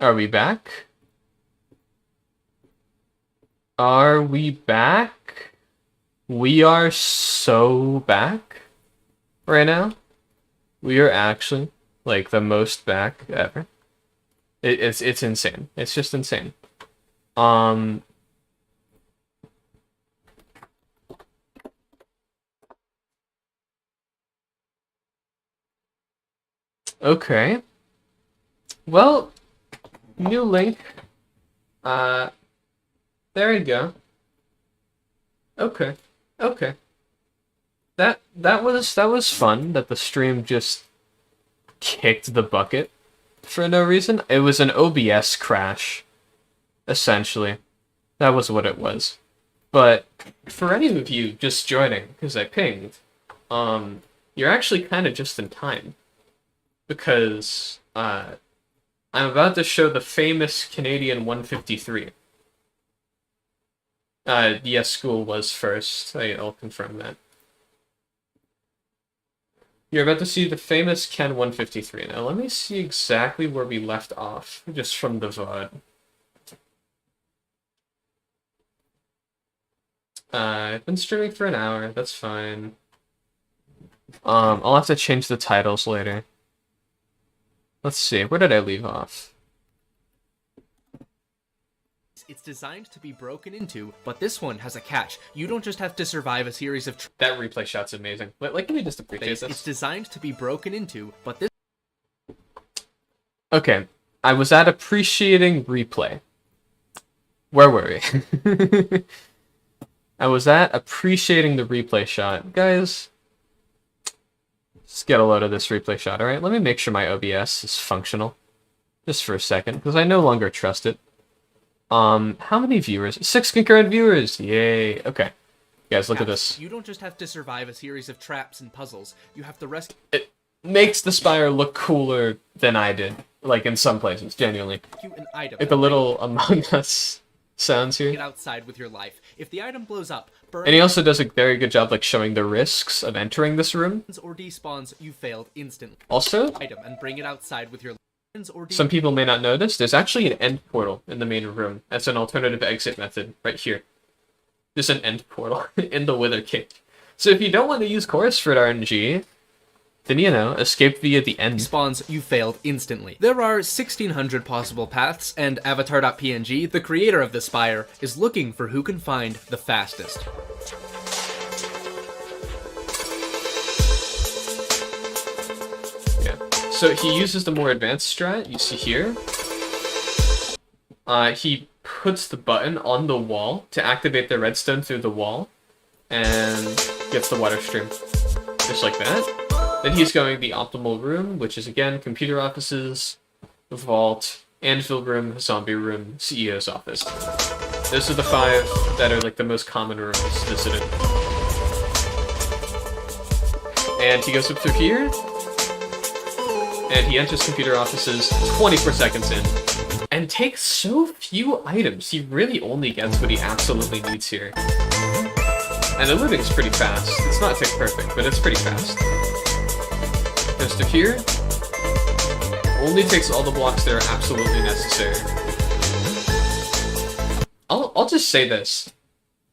Are we back? Are we back? We are so back right now. We are actually like the most back ever. It's insane. It's just insane. Um. Okay. Well, new link. Uh. There you go. Okay. Okay. That was fun. That the stream just kicked the bucket for no reason. It was an OBS crash, essentially. That was what it was. But for any of you just joining, because I pinged, you're actually kind of just in time. Because I'm about to show the famous Canadian 153. Yes, school was first. I'll confirm that. You're about to see the famous Ken 153. Now, let me see exactly where we left off, just from the VOD. I've been streaming for an hour. That's fine. I'll have to change the titles later. Let's see. Where did I leave off? It's designed to be broken into, but this one has a catch. You don't just have to survive a series of... That replay shot's amazing. Like, can we just appreciate this? It's designed to be broken into, but this... Okay. I was at appreciating replay. Where were we? I was at appreciating the replay shot. Guys, just get a load of this replay shot, alright? Let me make sure my OBS is functional. Just for a second, because I no longer trust it. How many viewers? 6 concurrent viewers! Yay! Okay. Guys, look at this. You don't just have to survive a series of traps and puzzles. You have to rescue... It makes the spire look cooler than I did. Like, in some places, genuinely. An item. Like the little Among Us sounds here. Get outside with your life. If the item blows up, burn... And he also does a very good job, like, showing the risks of entering this room. ...or despawns, you failed instantly. Also... ...item and bring it outside with your... Some people may not notice, there's actually an end portal in the main room. That's an alternative exit method, right here. Just an end portal in the Wither Cake. So if you don't want to use Chorusford RNG, then, you know, escape via the end. Spawns, you failed instantly. There are 1,600 possible paths, and Avatar.png, the creator of the Spire, is looking for who can find the fastest. So he uses the more advanced strat, you see here. He puts the button on the wall to activate the redstone through the wall, and gets the water stream. Just like that. Then he's going the optimal room, which is again, computer offices, vault, anvil room, zombie room, CEO's office. Those are the 5 that are like the most common rooms visited. And he goes up through here, and he enters computer offices 24 seconds in, and takes so few items. He really only gets what he absolutely needs here. And the looting is pretty fast. It's not tick perfect, but it's pretty fast. Goes to here, only takes all the blocks that are absolutely necessary. I'll just say this.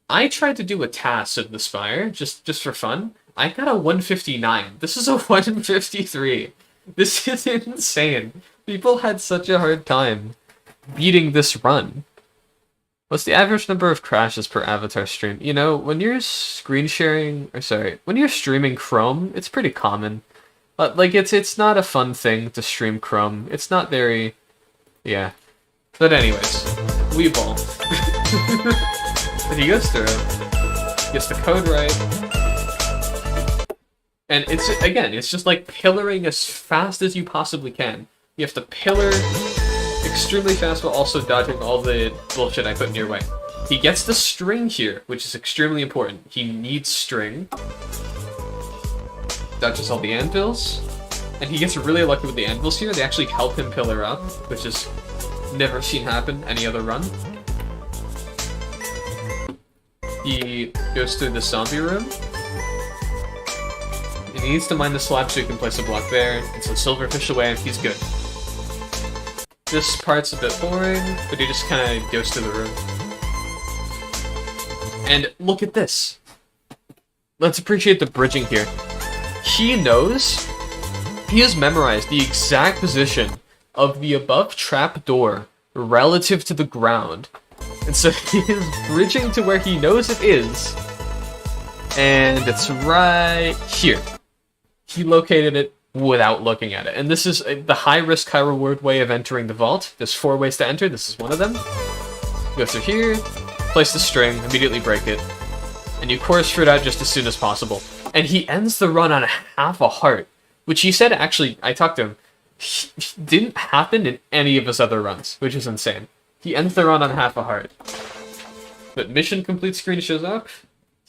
I tried to do a task of the Spire, just for fun. I got a 159. This is a 153. This is insane. People had such a hard time beating this run. What's the average number of crashes per Avatar stream? You know, when you're screen sharing, or sorry, when you're streaming Chrome, it's pretty common. But like, it's not a fun thing to stream Chrome. It's not very, yeah. But anyways, we ball. But he goes through, gets the code right. And it's, again, it's just like pillaring as fast as you possibly can. You have to pillar extremely fast while also dodging all the bullshit I put in your way. He gets the string here, which is extremely important. He needs string. Dodges all the anvils. And he gets really lucky with the anvils here. They actually help him pillar up, which is never seen happen any other run. He goes through the zombie room. And he needs to mine the slab so he can place a block there. It's a silverfish away, and he's good. This part's a bit boring, but he just kind of goes to the room. And look at this. Let's appreciate the bridging here. He knows, he has memorized the exact position of the above trap door relative to the ground. And so he is bridging to where he knows it is. And it's right here. He located it without looking at it. And this is the high risk, high reward way of entering the vault. There's 4 ways to enter. This is one of them. Go through here, place the string, immediately break it. And you chorus fruit out just as soon as possible. And he ends the run on half a heart. Which he said, actually, I talked to him, didn't happen in any of his other runs, which is insane. He ends the run on half a heart. But mission complete screen shows up.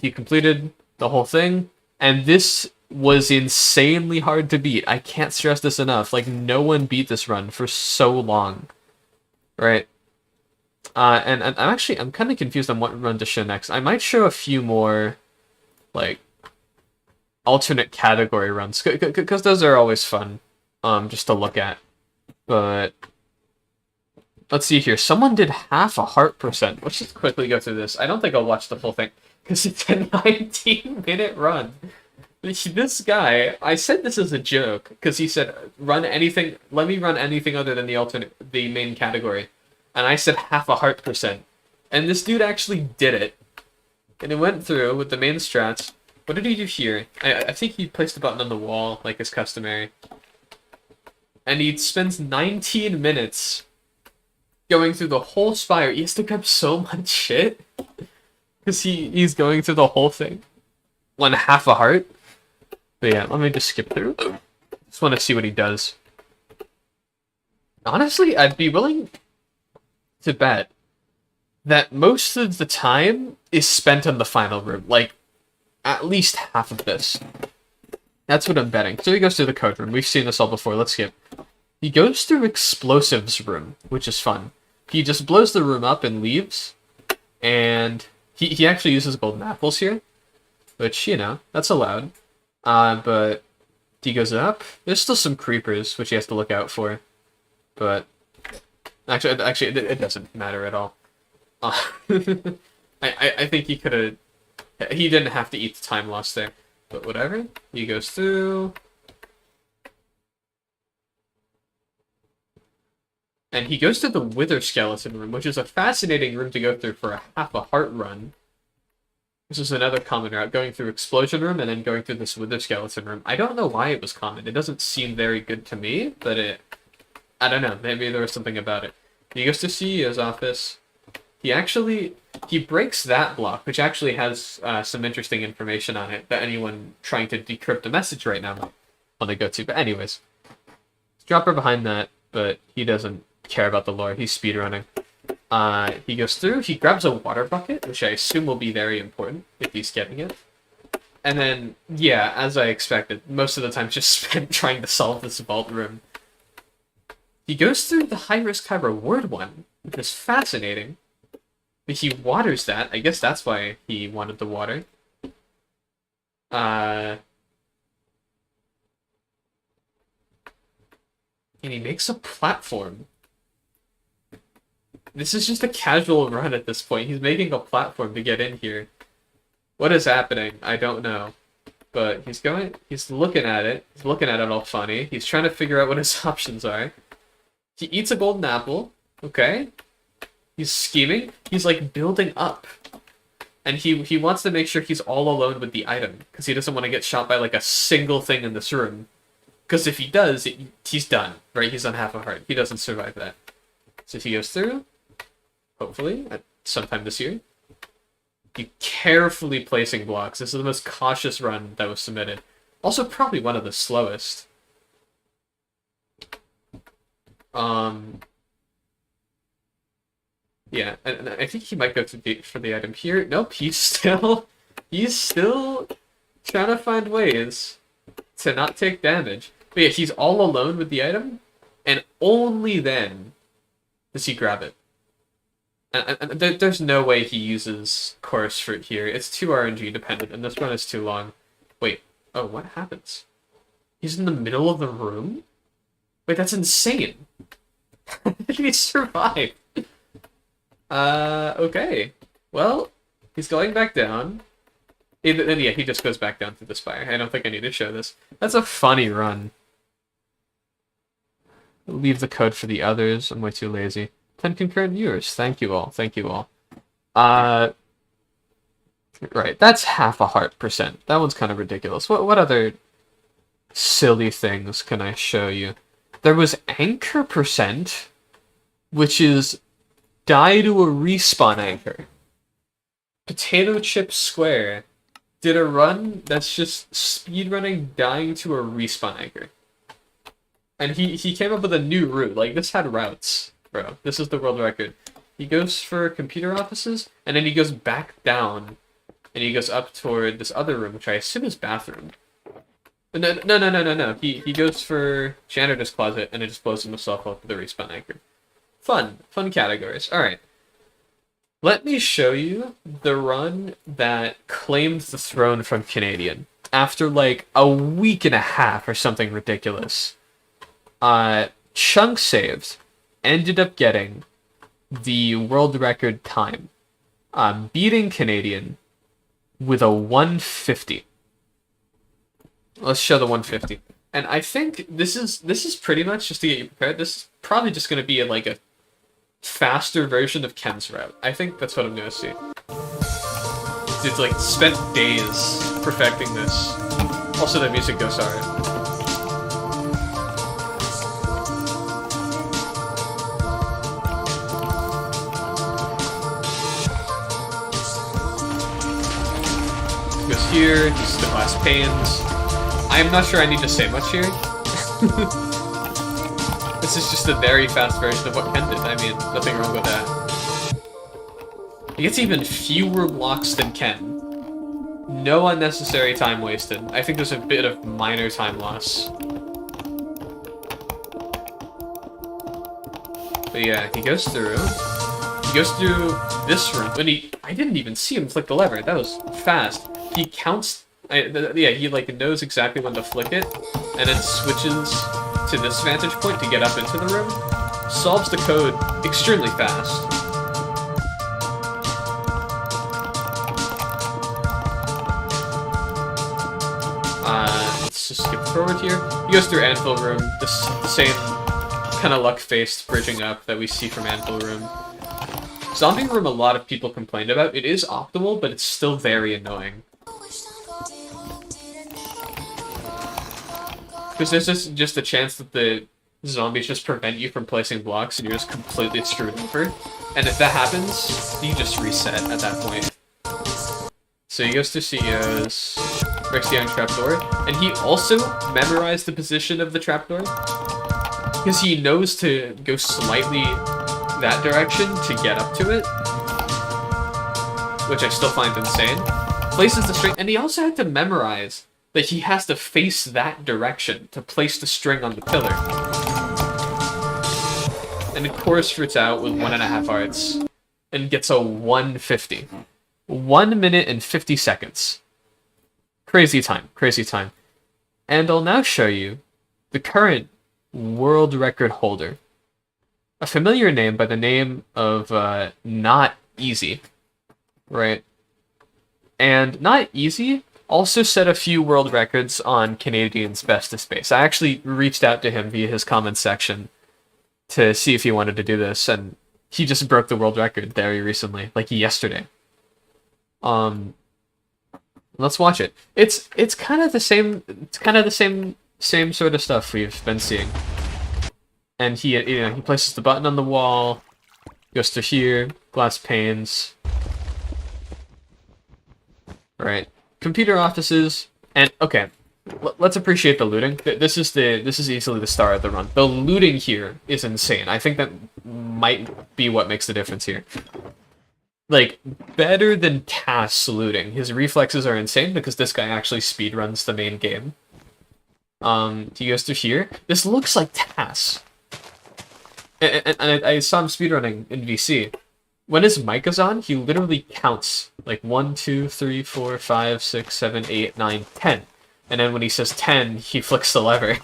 He completed the whole thing. And this was insanely hard to beat. I can't stress this enough. Like, no one beat this run for so long. Right? And I'm kind of confused on what run to show next. I might show a few more, like, alternate category runs. Because those are always fun. Just to look at. But let's see here. Someone did half a heart percent. Let's just quickly go through this. I don't think I'll watch the full thing, because it's a 19-minute run. This guy, I said this as a joke, because he said, run anything, let me run anything other than the main category. And I said half a heart percent. And this dude actually did it. And it went through with the main strats. What did he do here? I think he placed a button on the wall, like is customary. And he spends 19 minutes going through the whole spire. He has to grab so much shit. Because he's going through the whole thing. On half a heart. But yeah, let me just skip through. Just want to see what he does. Honestly, I'd be willing to bet that most of the time is spent on the final room. Like, at least half of this. That's what I'm betting. So he goes to the code room. We've seen this all before. Let's skip. He goes through explosives room, which is fun. He just blows the room up and leaves. And he actually uses golden apples here. Which, you know, that's allowed. But he goes up. There's still some creepers, which he has to look out for. But actually, it doesn't matter at all. I think he could have. He didn't have to eat the time lost there. But whatever. He goes through. And he goes to the Wither Skeleton room, which is a fascinating room to go through for a half a heart run. This is another common route, going through Explosion Room and then going through this Wither Skeleton room. I don't know why it was common. It doesn't seem very good to me, but I don't know. Maybe there was something about it. He goes to CEO's office. He breaks that block, which actually has some interesting information on it that anyone trying to decrypt a message right now might want to go to. But anyways, drop her behind that, but he doesn't care about the lore. He's speedrunning. He goes through, he grabs a water bucket, which I assume will be very important if he's getting it. And then, yeah, as I expected, most of the time just spent trying to solve this vault room. He goes through the high-risk, high-reward one, which is fascinating. But he waters that. I guess that's why he wanted the water. And he makes a platform. This is just a casual run at this point. He's making a platform to get in here. What is happening? I don't know. But he's looking at it. He's looking at it all funny. He's trying to figure out what his options are. He eats a golden apple. Okay. He's scheming. He's like building up. And he wants to make sure he's all alone with the item. Because he doesn't want to get shot by like a single thing in this room. Because if he does, he's done. Right? He's on half a heart. He doesn't survive that. So if he goes through, hopefully, at sometime this year, he carefully placing blocks. This is the most cautious run that was submitted. Also, probably one of the slowest. Yeah, and I think he might go for the item here. Nope, he's still trying to find ways to not take damage. But yeah, he's all alone with the item, and only then does he grab it. And there's no way he uses Chorus Fruit here. It's too RNG dependent, and this run is too long. Wait, oh, what happens? He's in the middle of the room? Wait, that's insane. Did he survive? Okay. Well, he's going back down. And yeah, he just goes back down to the spire. I don't think I need to show this. That's a funny run. Leave the code for the others. I'm way too lazy. 10 concurrent viewers. Thank you all. Thank you all. Right. That's half a heart percent. That one's kind of ridiculous. What other silly things can I show you? There was anchor percent, which is die to a respawn anchor. Potato Chip Square did a run that's just speedrunning dying to a respawn anchor. And he came up with a new route. Like, this had routes, bro. This is the world record. He goes for computer offices, and then he goes back down, and he goes up toward this other room, which I assume is bathroom. No. He goes for janitor's closet, and it just blows himself up with a respawn anchor. Fun categories. All right. Let me show you the run that claimed the throne from Canadian after like a week and a half or something ridiculous. Chunk saved ended up getting the world record time, beating Canadian with a 150. Let's show the 150. And I think this is pretty much, just to get you prepared, this is probably just going to be like a faster version of Ken's route. I think that's what I'm going to see. It's like spent days perfecting this. Also, the music goes hard. Goes here, just the glass panes. I'm not sure I need to say much here. This is just a very fast version of what Ken did. I mean, nothing wrong with that. He gets even fewer blocks than Ken. No unnecessary time wasted. I think there's a bit of minor time loss. But yeah, he goes through. He goes through this room. And I didn't even see him flick the lever. That was fast. He counts. He like knows exactly when to flick it, and then switches to this vantage point to get up into the room. Solves the code extremely fast. Let's just skip forward here. He goes through Anvil Room, the same kind of luck-faced bridging up that we see from Anvil Room. Zombie Room a lot of people complained about. It is optimal, but it's still very annoying. Because there's just a chance that the zombies just prevent you from placing blocks and you're just completely screwed over. And if that happens, you just reset at that point. So he goes to CEOs, breaks the iron trapdoor, and he also memorized the position of the trapdoor. Because he knows to go slightly that direction to get up to it. Which I still find insane. Places the string, and he also had to memorize that he has to face that direction to place the string on the pillar. And of course fruits out with 1.5 hearts and gets a 150. 1 minute and 50 seconds. Crazy time, crazy time. And I'll now show you the current world record holder. A familiar name by the name of Not Easy, right? And Not Easy also set a few world records on Canadian's bestest space. I actually reached out to him via his comments section to see if he wanted to do this, and he just broke the world record very recently, like yesterday. Let's watch it. It's kind of the same. It's kind of the same sort of stuff we've been seeing. And he places the button on the wall, goes to here, glass panes. Right. Computer offices, and okay, let's appreciate the looting. This is easily the star of the run. The looting here is insane. I think that might be what makes the difference here. Like, better than Tass looting. His reflexes are insane because this guy actually speedruns the main game. He goes through here. This looks like Tass. And I saw him speedrunning in VC. When his mic is on, he literally counts like 1, 2, 3, 4, 5, 6, 7, 8, 9, 10. And then when he says 10, he flicks the lever.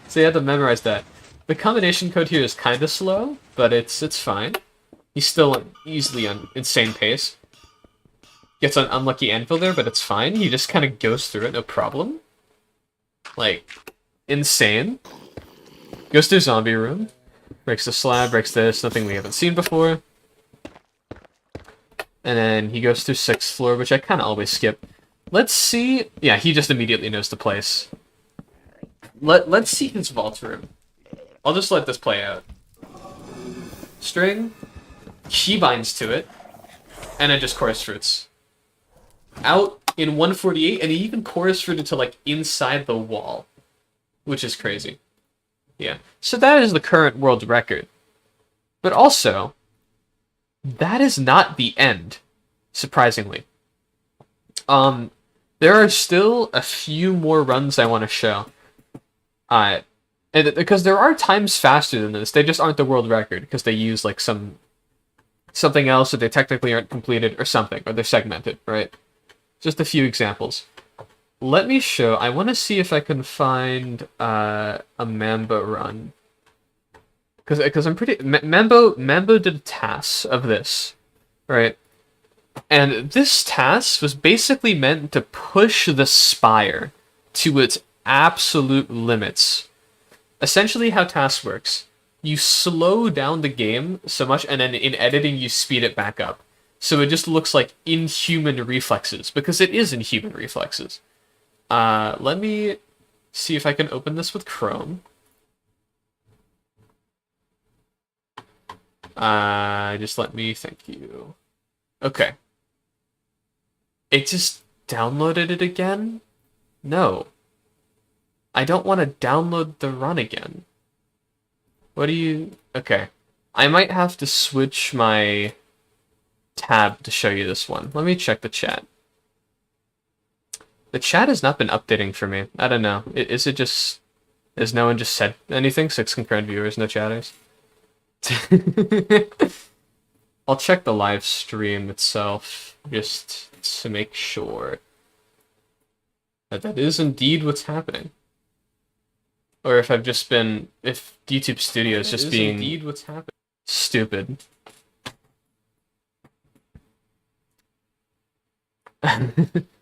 So you have to memorize that. The combination code here is kind of slow, but it's fine. He's still easily on insane pace. Gets an unlucky anvil there, but it's fine. He just kind of goes through it, no problem. Like, insane. Goes through zombie room. Breaks the slab, breaks this, nothing we haven't seen before. And then he goes through 6th floor, which I kind of always skip. Let's see... Yeah, he just immediately knows the place. Let's see his vault room. I'll just let this play out. String. Key binds to it. And then just chorus fruits. Out in 148, and he even chorus fruited to, like, inside the wall. Which is crazy. Yeah. So that is the current world record. But also... that is not the end, surprisingly. There are still a few more runs I want to show. Because there are times faster than this, they just aren't the world record, because they use, like, something else, or they technically aren't completed, or something, or they're segmented, right? Just a few examples. Let me show, I want to see if I can find, a Mambo run. Because I'm pretty... Mambo did a task of this, right? And this task was basically meant to push the spire to its absolute limits. Essentially how task works, you slow down the game so much, and then in editing you speed it back up. So it just looks like inhuman reflexes, because it is inhuman reflexes. Let me see if I can open this with Chrome. Just let me, thank you. Okay. It just downloaded it again? No. I don't want to download the run again. What do you... Okay. I might have to switch my tab to show you this one. Let me check the chat. The chat has not been updating for me. I don't know. Is it just... Has no one just said anything? 6 concurrent viewers, no chatters? I'll check the live stream itself, just to make sure that that is indeed what's happening. Or if I've just been... If YouTube Studio is just being... indeed what's happening. Stupid.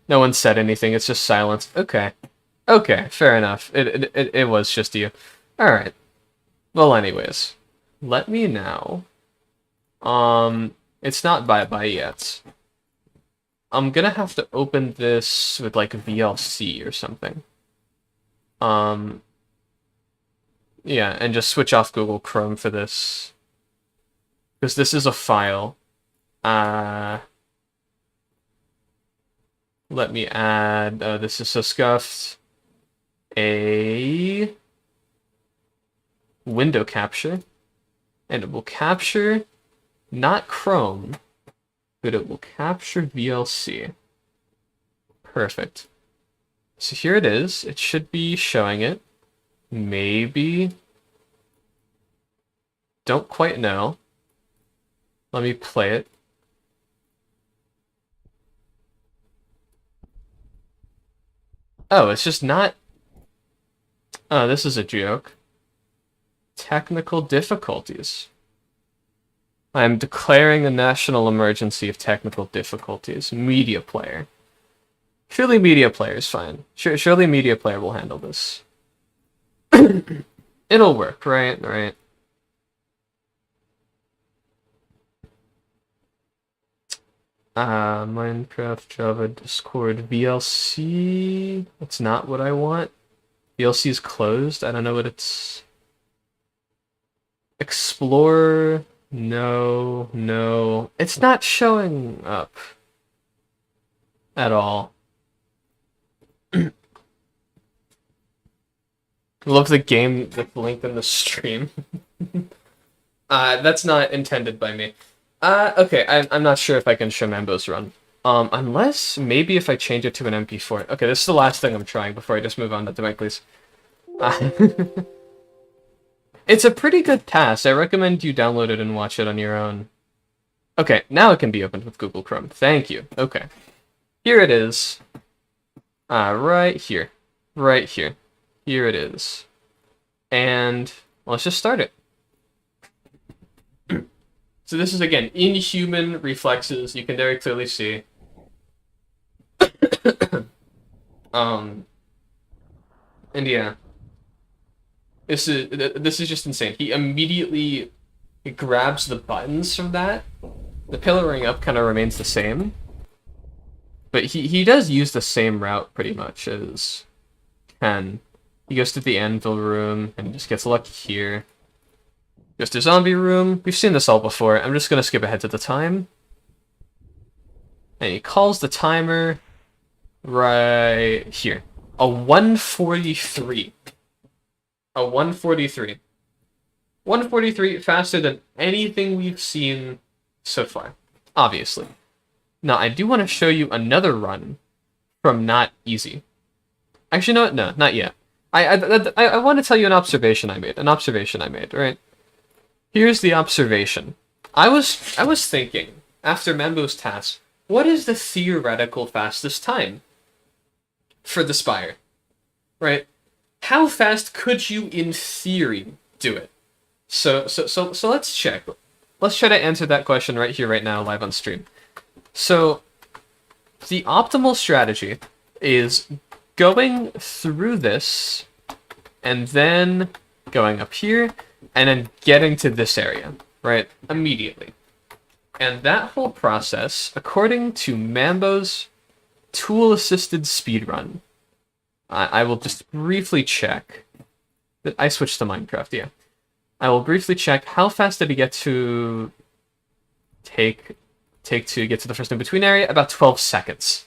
No one said anything, it's just silence. Okay. Okay, fair enough. It was just you. Alright. Well, anyways. Let me now... It's not bye-bye yet. I'm gonna have to open this with, like, VLC or something. Yeah, and just switch off Google Chrome for this. Because this is a file. Let me add, this is so scuffed, a window capture. And it will capture, not Chrome, but it will capture VLC. Perfect. So here it is. It should be showing it. Maybe. Don't quite know. Let me play it. Oh, it's just not... Oh, this is a joke. Technical difficulties. I am declaring a national emergency of technical difficulties. Media player. Surely media player is fine. Surely media player will handle this. It'll work, right? Right. Minecraft, Java, Discord, VLC. That's not what I want. VLC is closed. I don't know what it's... Explorer. No, no. It's not showing up. At all. Love the game that's linked in the stream. That's not intended by me. Okay, I'm not sure if I can show Mambo's run. Unless, maybe if I change it to an MP4. Okay, this is the last thing I'm trying before I just move on to Demicles. It's a pretty good task. I recommend you download it and watch it on your own. Okay, now it can be opened with Google Chrome. Thank you. Okay. Here it is. Right here. Right here. Here it is. And let's just start it. So this is, again, inhuman reflexes. You can very clearly see. And yeah. This is just insane. He immediately grabs the buttons from that. The pillaring up kind of remains the same. But he does use the same route pretty much as Ken. He goes to the anvil room and just gets lucky here. Goes to zombie room. We've seen this all before. I'm just going to skip ahead to the time. And he calls the timer right here. A 143. A 143. 143 faster than anything we've seen so far, obviously. Now, I do want to show you another run from Not Easy. Actually, no, not yet. I want to tell you an observation I made, right? Here's the observation. I was thinking, after Mambo's task, what is the theoretical fastest time for the Spire, right? How fast could you, in theory, do it? So let's check. Let's try to answer that question right here, right now, live on stream. So, the optimal strategy is going through this, and then going up here, and then getting to this area, right? Immediately. And that whole process, according to Mambo's tool-assisted speedrun, I will just briefly check. I switched to Minecraft, yeah. I will briefly check how fast did he get to take to get to the first in-between area? About 12 seconds.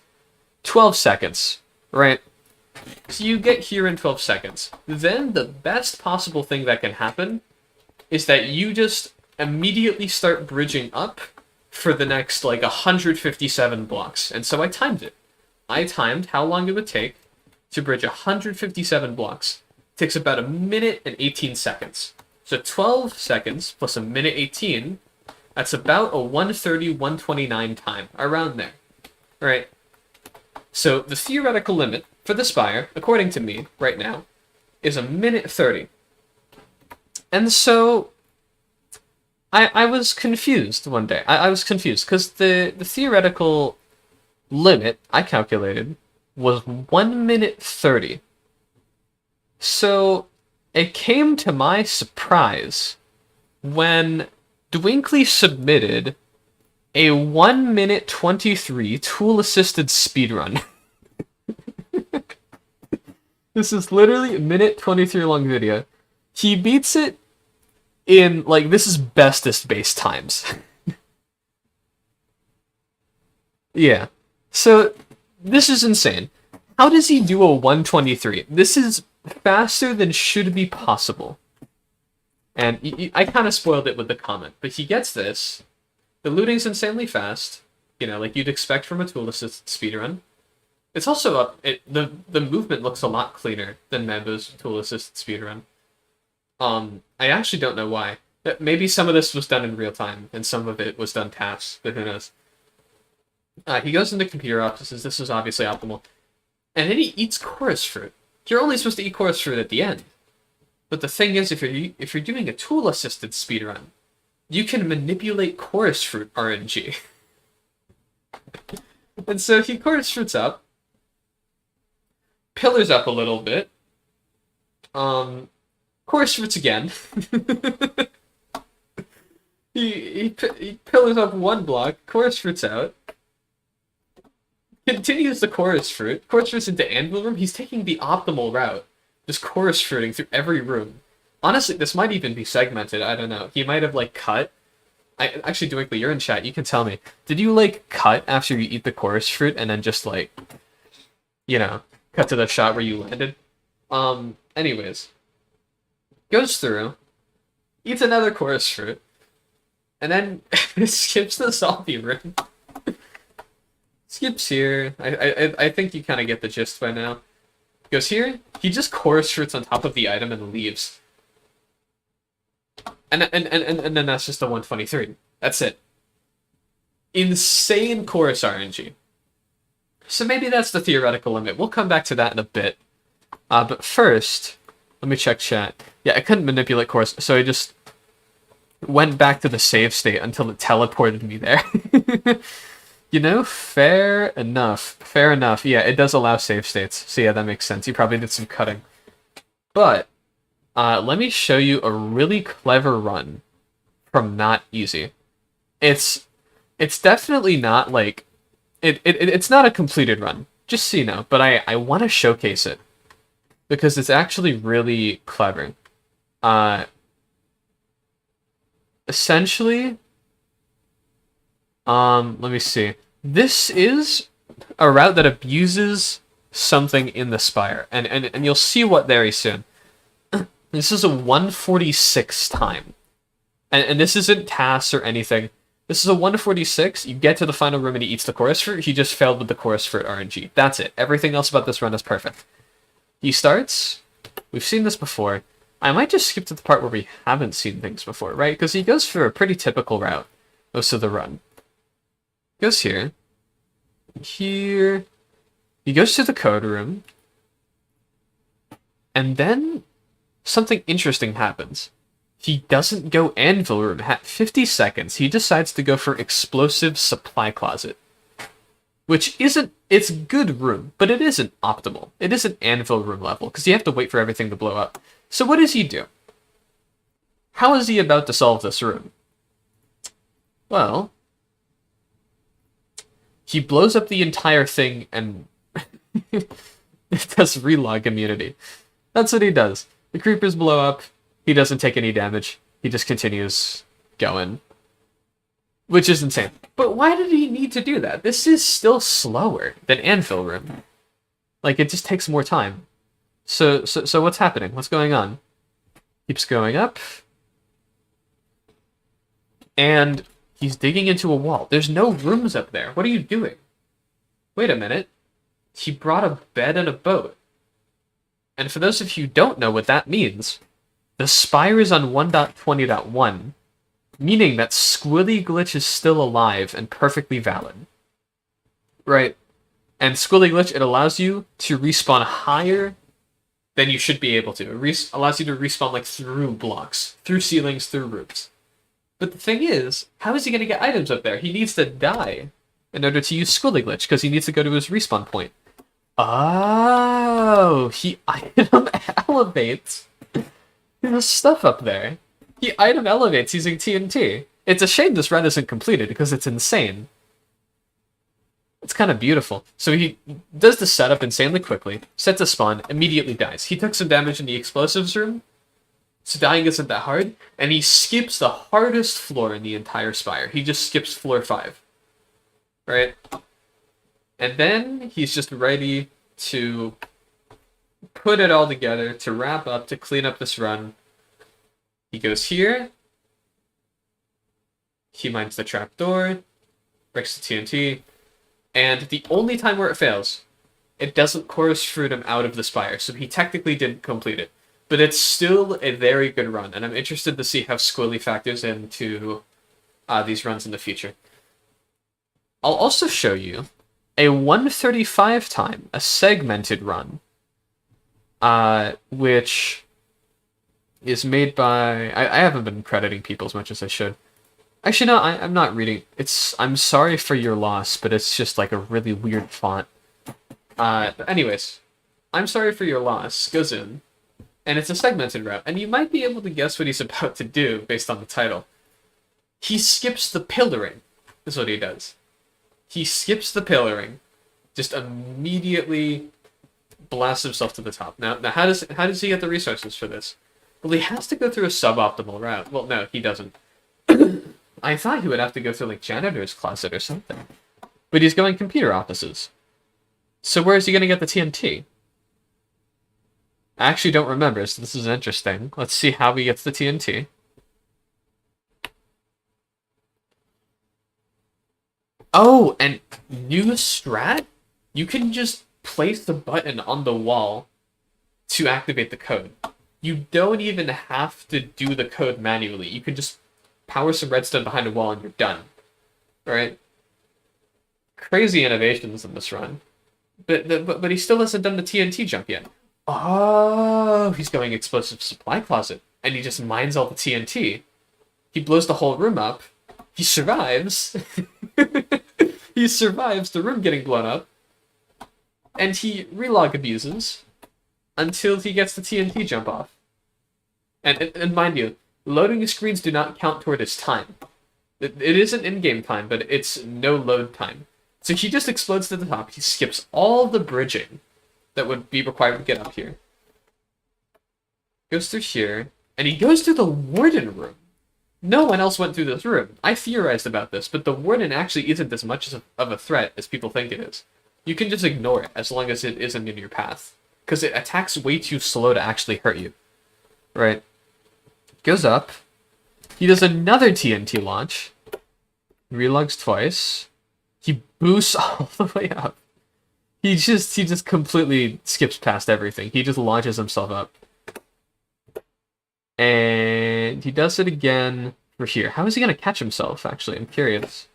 12 seconds, right? So you get here in 12 seconds. Then the best possible thing that can happen is that you just immediately start bridging up for the next, like, 157 blocks. And so I timed it. I timed how long it would take to bridge 157 blocks. It takes about a minute and 18 seconds. So 12 seconds plus a minute 18, that's about a 130, 129 time, around there. Alright. So the theoretical limit for the Spire, according to me, right now, is a minute 30. And so I was confused one day. I was confused, because the theoretical limit, I calculated, was 1 minute 30. So it came to my surprise when Dwinkley submitted a 1 minute 23 tool-assisted speedrun. This is literally a minute 23 long video. He beats it in, like, this is bestest base times. Yeah. So, this is insane. How does he do a 123? This is faster than should be possible. And I kind of spoiled it with the comment, but he gets this. The looting's insanely fast, you know, like you'd expect from a tool-assisted speedrun. It's also the movement looks a lot cleaner than Mambo's tool-assisted speedrun. I actually don't know why. Maybe some of this was done in real time, and some of it was done tasks, but who knows. He goes into computer offices. This is obviously optimal. And then he eats chorus fruit. You're only supposed to eat chorus fruit at the end. But the thing is, if you're doing a tool-assisted speedrun, you can manipulate chorus fruit RNG. And so he chorus fruits up, pillars up a little bit, chorus fruits again. he pillars up one block, chorus fruits out, continues the chorus fruits into anvil room. He's taking the optimal route, just chorus fruiting through every room. Honestly, this might even be segmented. I don't know. He might have, like, cut. Actually, Dwinkley, you're in chat. You can tell me. Did you, like, cut after you eat the chorus fruit and then just, like, you know, cut to the shot where you landed? Anyways. Goes through, eats another chorus fruit, and then skips the zombie room. Skips here. I think you kind of get the gist by now. Goes here. He just chorus fruits on top of the item and leaves. And then that's just a 123. That's it. Insane chorus RNG. So maybe that's the theoretical limit. We'll come back to that in a bit. But first, Let me check chat. Yeah, I couldn't manipulate course, so I just went back to the save state until it teleported me there. You know, fair enough. Fair enough. Yeah, it does allow save states. So yeah, that makes sense. You probably did some cutting. But let me show you a really clever run from Not Easy. It's definitely not like it's not a completed run, just so you know, but I want to showcase it because it's actually really clever. Essentially, let me see. This is a route that abuses something in the spire, and you'll see what very soon. This is a 146 time. And this isn't tasks or anything. This is a 146. You get to the final room and he eats the chorus fruit. He just failed with the chorus fruit RNG. That's it. Everything else about this run is perfect. He starts. We've seen this before. I might just skip to the part where we haven't seen things before, right? Because he goes for a pretty typical route most of the run. He goes here. Here. He goes to the code room. And then something interesting happens. He doesn't go anvil room. At 50 seconds, he decides to go for explosive supply closet. Which isn't, it's good room, but it isn't optimal. It isn't anvil room level, because you have to wait for everything to blow up. So what does he do? How is he about to solve this room? Well, he blows up the entire thing and it does relog immunity. That's what he does. The creepers blow up. He doesn't take any damage. He just continues going. Which is insane. But why did he need to do that? This is still slower than Anvil Room. Like, it just takes more time. So what's happening? What's going on? Keeps going up. And he's digging into a wall. There's no rooms up there. What are you doing? Wait a minute. He brought a bed and a boat. And for those of you who don't know what that means, the spire is on 1.20.1, meaning that Squilly Glitch is still alive and perfectly valid. Right? And Squilly Glitch, it allows you to respawn higher than you should be able to. It allows you to respawn like through blocks, through ceilings, through roofs. But the thing is, how is he going to get items up there? He needs to die in order to use Squilly Glitch, because he needs to go to his respawn point. Oh, he item elevates. There's stuff up there. He item elevates using TNT. It's a shame this run isn't completed because it's insane. It's kind of beautiful. So he does the setup insanely quickly, sets a spawn, immediately dies. He took some damage in the explosives room, so dying isn't that hard, and he skips the hardest floor in the entire spire. He just skips floor 5. Right? And then he's just ready to put it all together, to wrap up, to clean up this run. He goes here. He mines the trapdoor, breaks the TNT, and the only time where it fails, it doesn't chorus fruit him out of the spire, so he technically didn't complete it. But it's still a very good run, and I'm interested to see how Squilly factors into these runs in the future. I'll also show you a 135 time, a segmented run, which is made by... I haven't been crediting people as much as I should. Actually, no, I'm not reading. I'm sorry for your loss, but it's just like a really weird font. Anyways, I'm sorry for your loss goes in, and it's a segmented route, and you might be able to guess what he's about to do based on the title. He skips the pillaring, is what he does. He skips the pillaring, just immediately blasts himself to the top. Now how does he get the resources for this? Well, he has to go through a suboptimal route. Well, no, he doesn't. I thought he would have to go through, like, janitor's closet or something. But he's going computer offices. So where is he going to get the TNT? I actually don't remember, so this is interesting. Let's see how he gets the TNT. Oh, and new strat? You can just place the button on the wall to activate the code. You don't even have to do the code manually. You can just power some redstone behind a wall and you're done. Right? Crazy innovations in this run. But he still hasn't done the TNT jump yet. Oh, he's going explosive supply closet, and he just mines all the TNT. He blows the whole room up. He survives. He survives the room getting blown up, and he relog abuses until he gets the TNT jump off. And mind you, loading screens do not count toward his time. It isn't in-game time, but it's no load time. So he just explodes to the top. He skips all the bridging that would be required to get up here. Goes through here, and he goes through the warden room. No one else went through this room. I theorized about this, but the warden actually isn't as much of a threat as people think it is. You can just ignore it as long as it isn't in your path, because it attacks way too slow to actually hurt you. Right. Goes up. He does another TNT launch. Relogs twice. He boosts all the way up. He just completely skips past everything. He just launches himself up. And he does it again for here. How is he going to catch himself, actually? I'm curious.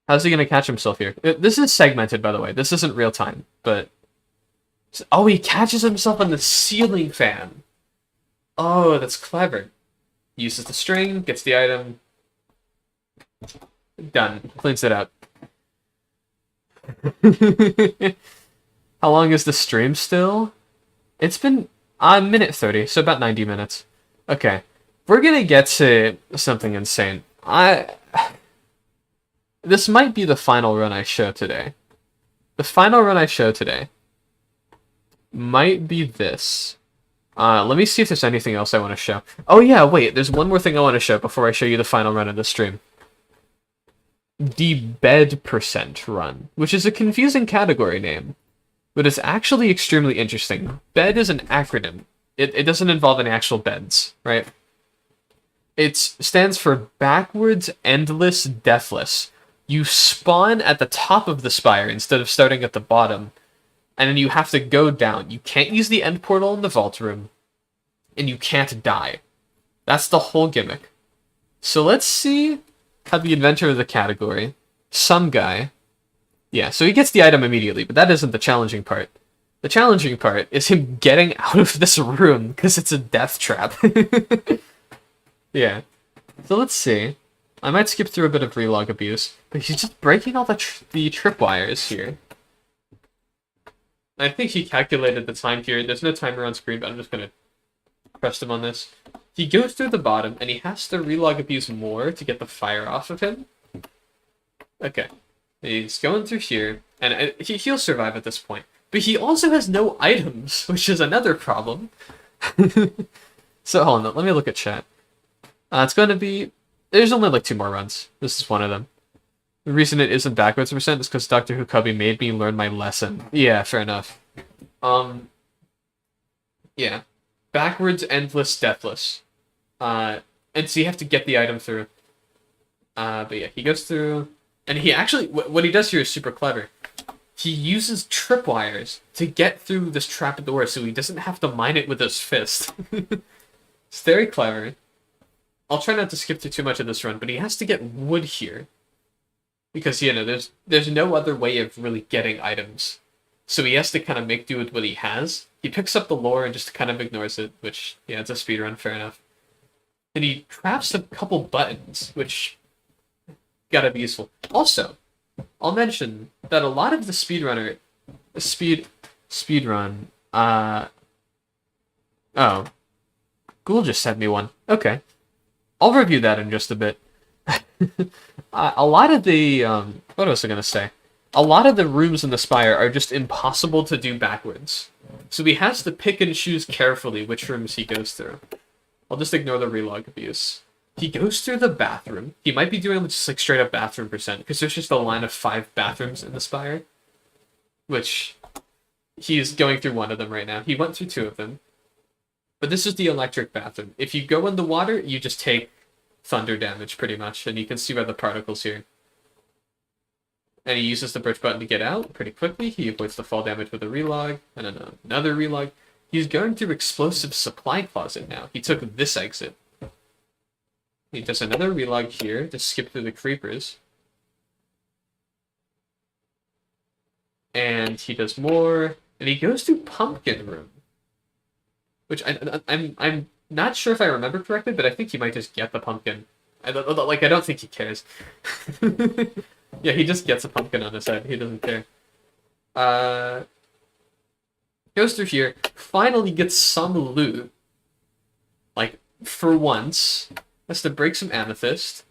How's he going to catch himself here? This is segmented, by the way. This isn't real time, but... Oh, he catches himself on the ceiling fan. Oh, that's clever. Uses the string, gets the item. Done. Cleans it out. How long is the stream still? It's been a minute 30, so about 90 minutes. Okay. We're gonna get to something insane. This might be the final run I show today. The final run I show today might be this. Let me see if there's anything else I want to show. Oh yeah, wait, there's one more thing I want to show before I show you the final run of the stream. The bed percent run, which is a confusing category name, but it's actually extremely interesting. Bed is an acronym. It doesn't involve any actual beds, right? It stands for backwards, endless, deathless. You spawn at the top of the spire instead of starting at the bottom, and then you have to go down. You can't use the end portal in the vault room, and you can't die. That's the whole gimmick. So let's see how the inventor of the category, some guy... Yeah, so he gets the item immediately, but that isn't the challenging part. The challenging part is him getting out of this room, because it's a death trap. Yeah. So let's see. I might skip through a bit of relog abuse, but he's just breaking all the tripwires here. I think he calculated the time here. There's no timer on screen, but I'm just going to trust him on this. He goes through the bottom, and he has to relog abuse more to get the fire off of him. Okay. He's going through here, and he'll survive at this point. But he also has no items, which is another problem. So hold on, let me look at chat. It's going to be... There's only like 2 more runs. This is one of them. The reason it isn't backwards percent is because Dr. Hukabi made me learn my lesson. Yeah, fair enough. Yeah. Backwards, endless, deathless. And so you have to get the item through. But yeah, he goes through... And he actually... What he does here is super clever. He uses tripwires to get through this trapdoor so he doesn't have to mine it with his fist. It's very clever. I'll try not to skip through too much of this run, but he has to get wood here. Because, you know, there's no other way of really getting items. So he has to kind of make do with what he has. He picks up the lore and just kind of ignores it, which, yeah, it's a speedrun, fair enough. And he crafts a couple buttons, which gotta be useful. Also, I'll mention that a lot of the speedrun, oh. Ghoul just sent me one. Okay. I'll review that in just a bit. A lot of the, what was I gonna say? A lot of the rooms in the Spire are just impossible to do backwards. So he has to pick and choose carefully which rooms he goes through. I'll just ignore the relog abuse. He goes through the bathroom. He might be doing just like straight up bathroom percent, because there's just a line of 5 bathrooms in the Spire. Which, he's going through one of them right now. He went through 2 of them. But this is the electric bathroom. If you go in the water, you just take thunder damage, pretty much. And you can see by the particles here. And he uses the bridge button to get out pretty quickly. He avoids the fall damage with a relog. And then another relog. He's going through explosive supply closet now. He took this exit. He does another relog here to skip through the creepers. And he does more. and he goes to Pumpkin Room, which I'm not sure if I remember correctly, but I think he might just get the pumpkin. I don't think he cares. Yeah, he just gets a pumpkin on his head. He doesn't care. Goes through here, finally gets some loot. Like, for once, has to break some amethyst,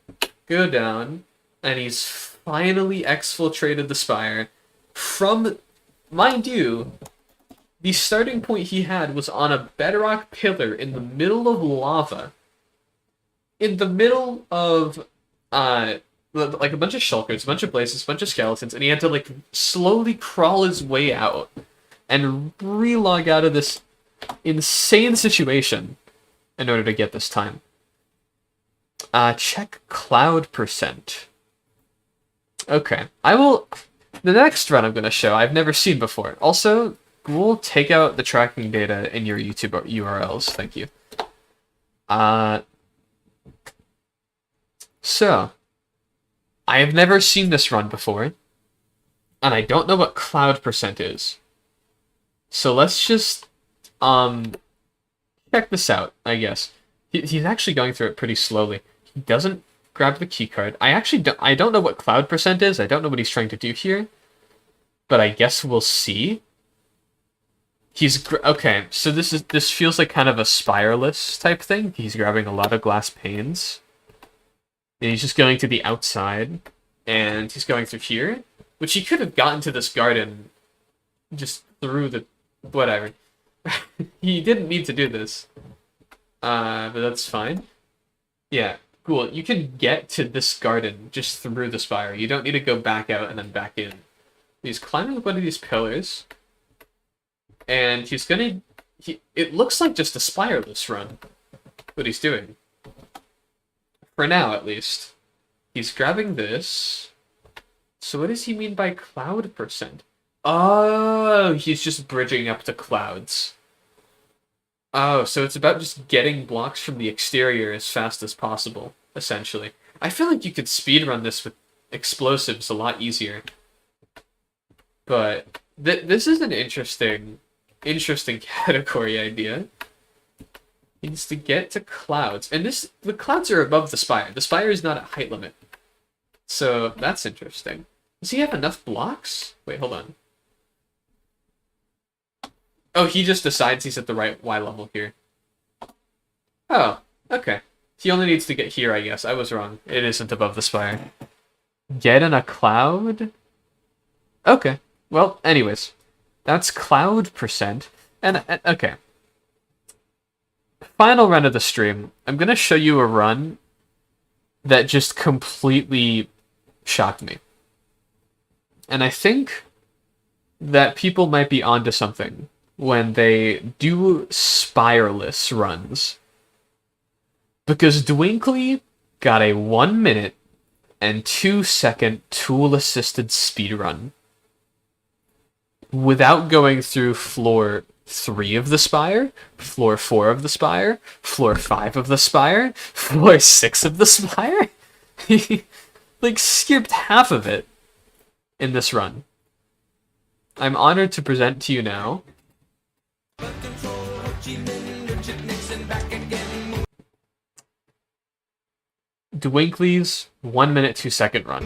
go down, and he's finally exfiltrated the spire from, mind you, the starting point he had was on a bedrock pillar in the middle of lava. In the middle of, like a bunch of shulkers, a bunch of blazes, a bunch of skeletons, and he had to, like, slowly crawl his way out and re-log out of this insane situation in order to get this time. Check cloud percent. Okay, the next run I'm going to show, I've never seen before. Also, we'll take out the tracking data in your YouTube URLs, thank you. So, I have never seen this run before, and I don't know what cloud percent is. So let's just, check this out, I guess. He's actually going through it pretty slowly. He doesn't grab the keycard. I don't know what cloud percent is. I don't know what he's trying to do here. But I guess we'll see. Okay, so this feels like kind of a spireless type thing. He's grabbing a lot of glass panes. And he's just going to the outside. And he's going through here. Which he could have gotten to this garden just through the... whatever. He didn't need to do this. But that's fine. Yeah, cool. You can get to this garden just through the spire. You don't need to go back out and then back in. He's climbing up one of these pillars. And he's gonna... it looks like just a spireless run. What he's doing. For now, at least. He's grabbing this. So what does he mean by cloud percent? Oh, he's just bridging up to clouds. Oh, so it's about just getting blocks from the exterior as fast as possible, essentially. I feel like you could speedrun this with explosives a lot easier. But this is an interesting category idea. He needs to get to clouds. And the clouds are above the spire. The spire is not at height limit. So that's interesting. Does he have enough blocks? Wait, hold on. Oh, he just decides he's at the right Y level here. Oh, okay. He only needs to get here, I guess. I was wrong. It isn't above the spire. Get in a cloud? Okay. Well, anyways. That's cloud percent. And okay. Final run of the stream. I'm going to show you a run that just completely shocked me. And I think that people might be onto something when they do spireless runs. Because Dwinkley got a 1 minute and 2 second tool-assisted speedrun without going through floor 3 of the spire, floor 4 of the spire, floor 5 of the spire, floor 6 of the spire. He, like, skipped half of it in this run. I'm honored to present to you now Dwinkley's 1 minute 2 second run.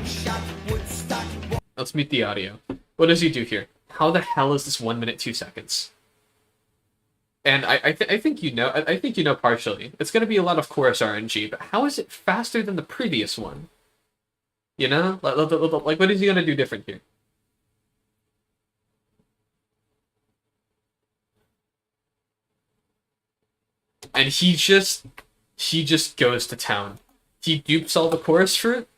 Let's mute the audio. What does he do here? How the hell is this 1 minute 2 seconds? And I think you know. I think you know partially. It's going to be a lot of chorus RNG, but how is it faster than the previous one? You know, like what is he going to do different here? And he just goes to town. He dupes all the chorus fruit,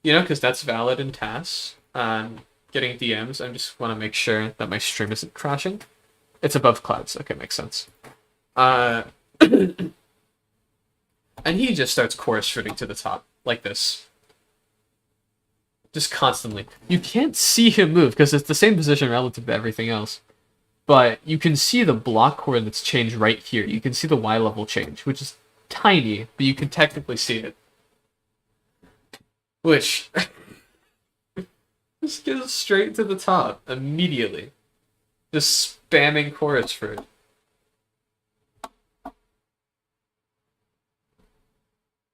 you know, because that's valid in tasks. Getting DMs. I just want to make sure that my stream isn't crashing. It's above clouds. Okay, makes sense. And he just starts chorus fruiting to the top, like this. Just constantly. You can't see him move, because it's the same position relative to everything else. But you can see the block coordinates change right here. You can see the Y level change, which is tiny, but you can technically see it. Which... just goes straight to the top, immediately. Just spamming chorus for it.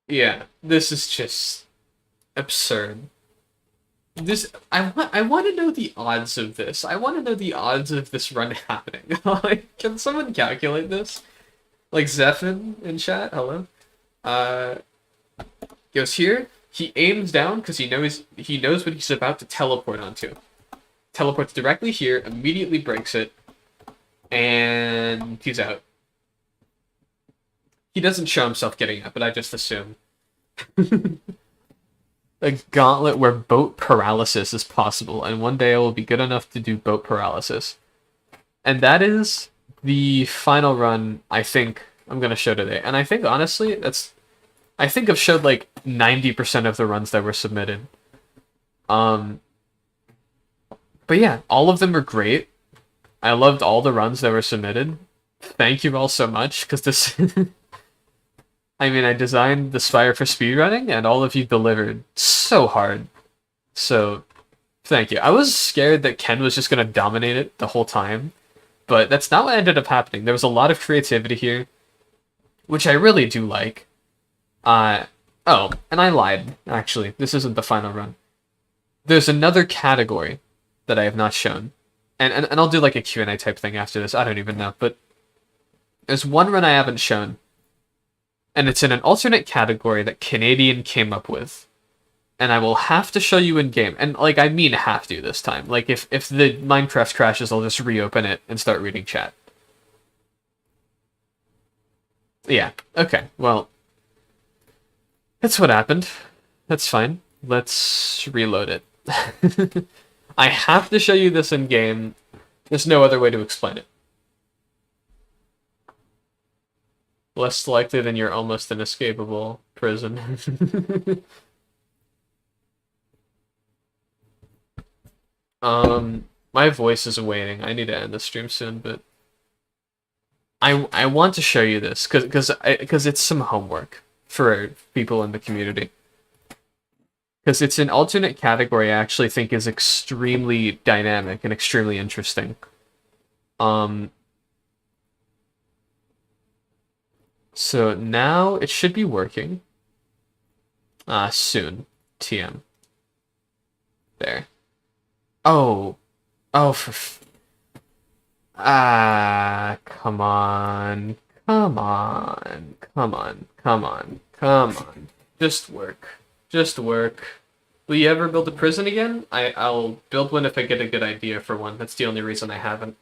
Yeah, this is just absurd. This I want to know the odds of this. I want to know the odds of this run happening. Like, can someone calculate this? Like Zephin in chat, hello. Uh, goes here. He aims down because he knows what he's about to teleport onto. Teleports directly here, immediately breaks it, and he's out. He doesn't show himself getting up, but I just assume. A gauntlet where boat paralysis is possible, and one day I will be good enough to do boat paralysis. And that is the final run I think I'm going to show today. And I think, honestly, I think I've showed like 90% of the runs that were submitted. But yeah, all of them are great. I loved all the runs that were submitted. Thank you all so much, because this... I mean, I designed the Spire for speedrunning, and all of you delivered so hard. So, thank you. I was scared that Ken was just going to dominate it the whole time, but that's not what ended up happening. There was a lot of creativity here, which I really do like. Oh, and I lied, actually. This isn't the final run. There's another category that I have not shown. And I'll do like a Q&A type thing after this. I don't even know, but there's one run I haven't shown. And it's in an alternate category that Canadian came up with. And I will have to show you in game. And like, I mean have to this time. Like, if the Minecraft crashes, I'll just reopen it and start reading chat. Yeah, okay, well, that's what happened. That's fine. Let's reload it. I have to show you this in game. There's no other way to explain it. Less likely than your almost inescapable prison. My voice is waning. I need to end the stream soon, but I want to show you this because it's some homework for people in the community. Because it's an alternate category I actually think is extremely dynamic and extremely interesting. So now it should be working. Soon. TM. There. Oh. Oh, come on. Come on. Come on. Come on. Come on. Just work. Just work. Will you ever build a prison again? I'll build one if I get a good idea for one. That's the only reason I haven't.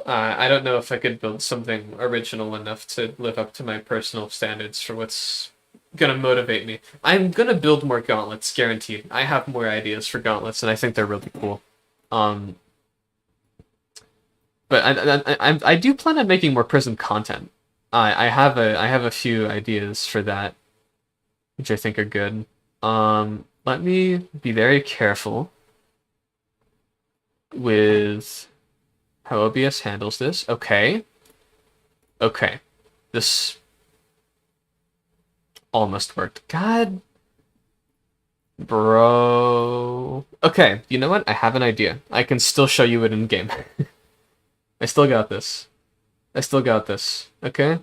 I don't know if I could build something original enough to live up to my personal standards for what's gonna motivate me. I'm gonna build more gauntlets, guaranteed. I have more ideas for gauntlets, and I think they're really cool. But I do plan on making more prison content. I have a few ideas for that, which I think are good. Let me be very careful with how OBS handles this. Okay. Okay. This almost worked. God. Bro. Okay, you know what? I have an idea. I can still show you it in game. I still got this. I still got this. Okay?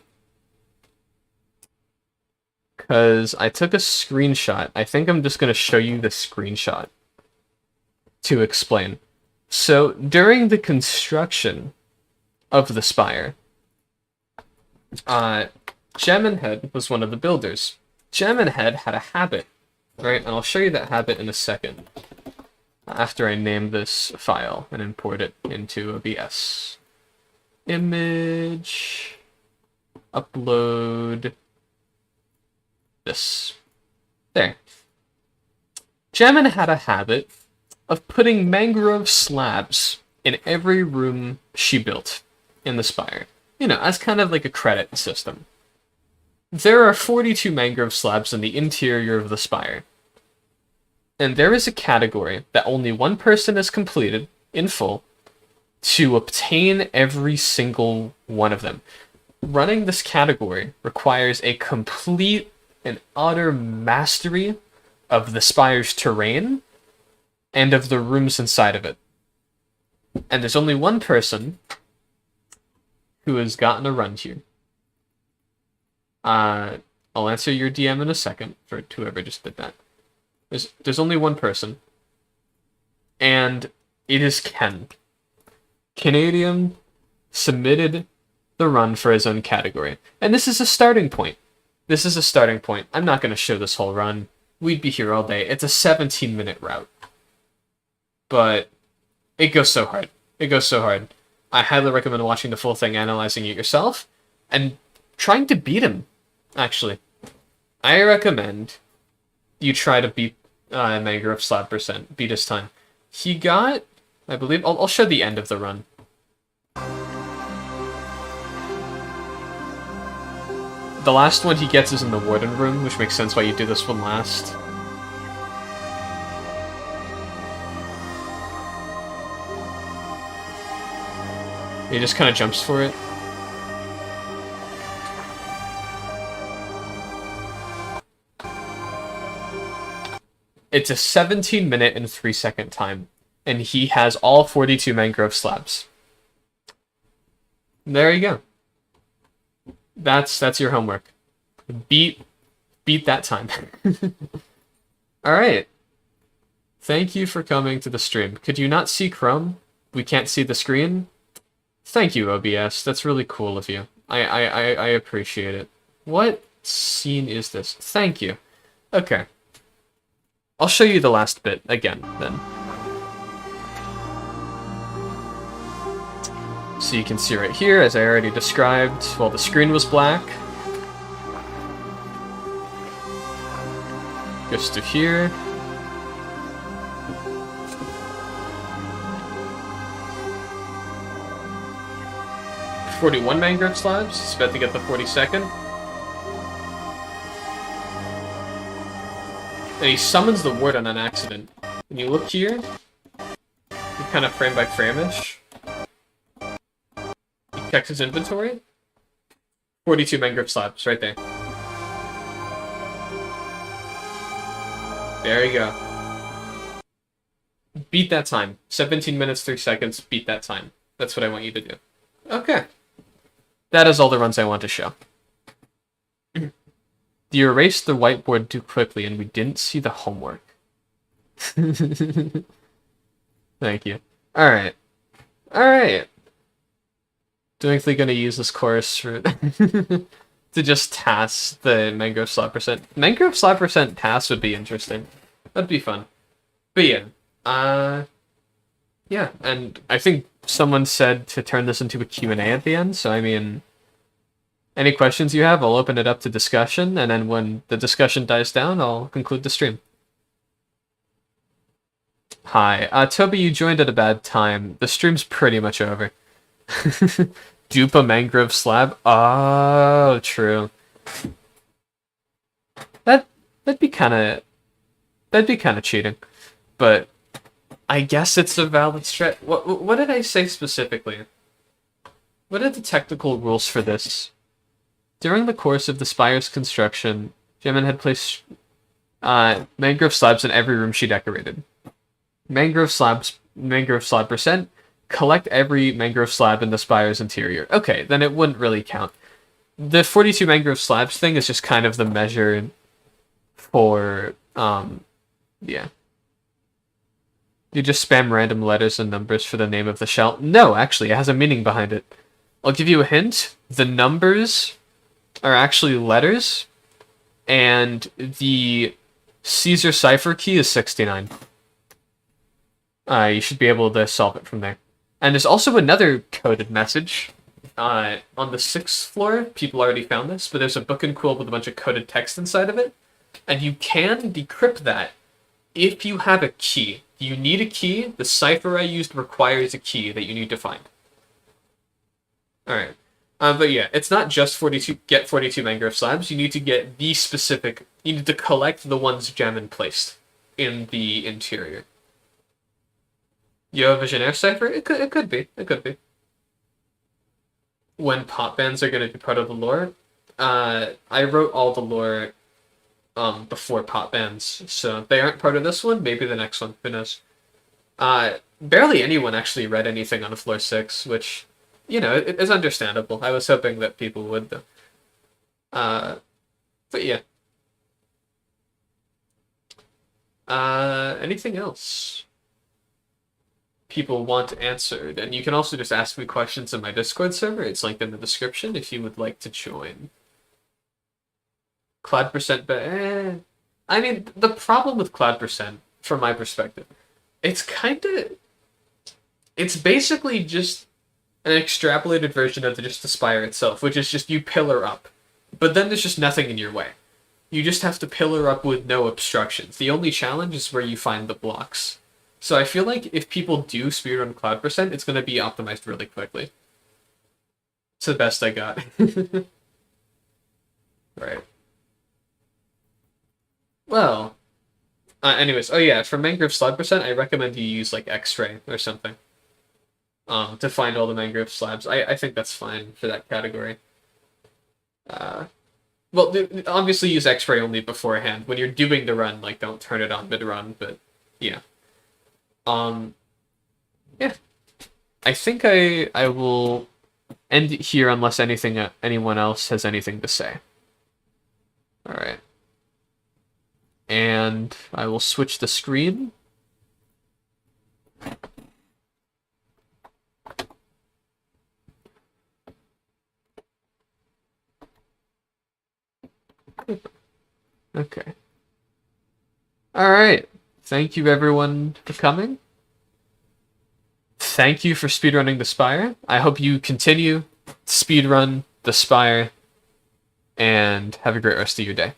Because I took a screenshot. I think I'm just going to show you the screenshot to explain. So, during the construction of the spire, Jamminhead was one of the builders. Jamminhead had a habit, right? And I'll show you that habit in a second, after I name this file and import it into OBS. Image, upload, this. There. Jammin had a habit of putting mangrove slabs in every room she built in the spire. You know, as kind of like a credit system. There are 42 mangrove slabs in the interior of the spire. And there is a category that only one person has completed in full to obtain every single one of them. Running this category requires a complete and utter mastery of the spire's terrain and of the rooms inside of it. And there's only one person who has gotten a run here. I'll answer your DM in a second for whoever just did that. There's only one person, and it is Ken. Canadian submitted the run for his own category, and this is a starting point. This is a starting point. I'm not going to show this whole run. We'd be here all day. It's a 17-minute route, but it goes so hard. It goes so hard. I highly recommend watching the full thing, analyzing it yourself, and trying to beat him, actually. I recommend you try to beat Mangrove Slab %, beat his time. He got, I believe, I'll show the end of the run. The last one he gets is in the Warden Room, which makes sense why you do this one last. He just kind of jumps for it. It's a 17-minute and 3-second time, and he has all 42 mangrove slabs. There you go. That's your homework. Beat that time. All right. Thank you for coming to the stream. Could you not see Chrome? We can't see the screen. Thank you, OBS. That's really cool of you. I appreciate it. What scene is this? Thank you. Okay. I'll show you the last bit again, then. So you can see right here, as I already described, while the screen was black. Goes to here. "41 mangrove slabs." It's about to get the 42nd. And he summons the warden on accident. When you look here, you kind of frame by frame-ish. He checks his inventory. 42 mangrove slabs, right there. There you go. Beat that time. 17 minutes, 3 seconds, beat that time. That's what I want you to do. Okay. That is all the runs I want to show. You erased the whiteboard too quickly and we didn't see the homework. Thank you. Alright. Alright. Definitely gonna use this course for to just task the mangrove slab %. Mangrove slab % task would be interesting. That'd be fun. But yeah. Yeah, and I think someone said to turn this into a Q&A at the end, so I mean, any questions you have, I'll open it up to discussion, and then when the discussion dies down, I'll conclude the stream. Hi. Toby, you joined at a bad time. The stream's pretty much over. Dupe a mangrove slab? Oh, true. That'd be kind of cheating. But I guess it's a valid strat. What did I say specifically? What are the technical rules for this? During the course of the spire's construction, Gemin had placed mangrove slabs in every room she decorated. Mangrove slab %, collect every mangrove slab in the spire's interior. Okay, then it wouldn't really count. The 42 mangrove slabs thing is just kind of the measure for, yeah. You just spam random letters and numbers for the name of the shell. No, actually, it has a meaning behind it. I'll give you a hint. The numbers are actually letters, and the Caesar cipher key is 69. You should be able to solve it from there. And there's also another coded message. On the 6th floor, people already found this, but there's a book and quill with a bunch of coded text inside of it, and you can decrypt that if you have a key. You need a key. The cipher I used requires a key that you need to find. Alright. But yeah, it's not just 42. Get 42 mangrove slabs. You need to get the specific. You need to collect the ones Gemin placed in the interior. You have a Visionaire cipher? It could be. It could be. When pop bands are going to be part of the lore, I wrote all the lore before pop bands, so they aren't part of this one. Maybe the next one. Who knows? Barely anyone actually read anything on floor 6, which, it is understandable. I was hoping that people would, though. But yeah. Anything else people want answered? And you can also just ask me questions in my Discord server. It's linked in the description if you would like to join. Cloud percent, but I mean, the problem with cloud percent, from my perspective, it's basically just an extrapolated version of just the spire itself, which is just you pillar up. But then there's just nothing in your way. You just have to pillar up with no obstructions. The only challenge is where you find the blocks. So I feel like if people do speedrun cloud percent, it's going to be optimized really quickly. It's the best I got. Right. Well, anyways, oh yeah, for mangrove slab percent, I recommend you use like X-ray or something. To find all the mangrove slabs. I think that's fine for that category. Well, obviously use X-ray only beforehand. When you're doing the run, like, don't turn it on mid-run, but yeah. Yeah. I think I will end it here unless anyone else has anything to say. All right. And I will switch the screen. Okay. All right. Thank you everyone for coming. Thank you for speedrunning the Spire. I hope you continue to speedrun the Spire and have a great rest of your day.